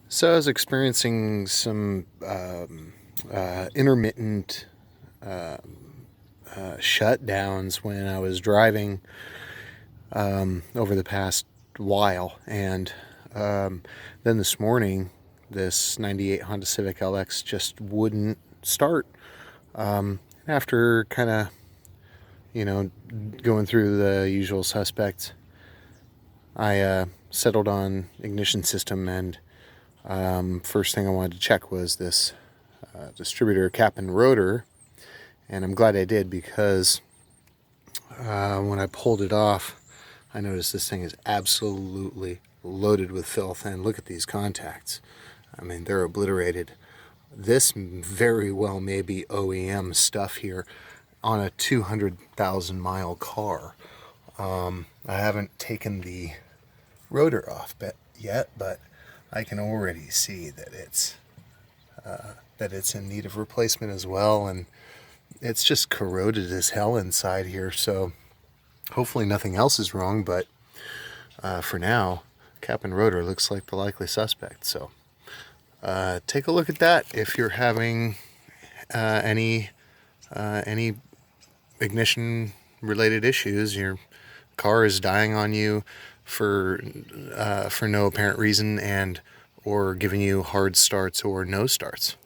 So I was experiencing some intermittent shutdowns when I was driving over the past while, and then this morning, this '98 Honda Civic LX just wouldn't start. After kind of, going through the usual suspects, I settled on ignition system, and first thing I wanted to check was this distributor cap and rotor, and I'm glad I did because when I pulled it off, I noticed this thing is absolutely loaded with filth. And look at these contacts. I mean, they're obliterated. This very well may be OEM stuff here on a 200,000 mile car. I haven't taken the rotor off yet, but I can already see that it's in need of replacement as well, and it's just corroded as hell inside here. So hopefully nothing else is wrong, but for now, cap and rotor looks like the likely suspect. So take a look at that if you're having any ignition related issues. Your car is dying on you for no apparent reason, and or giving you hard starts or no starts.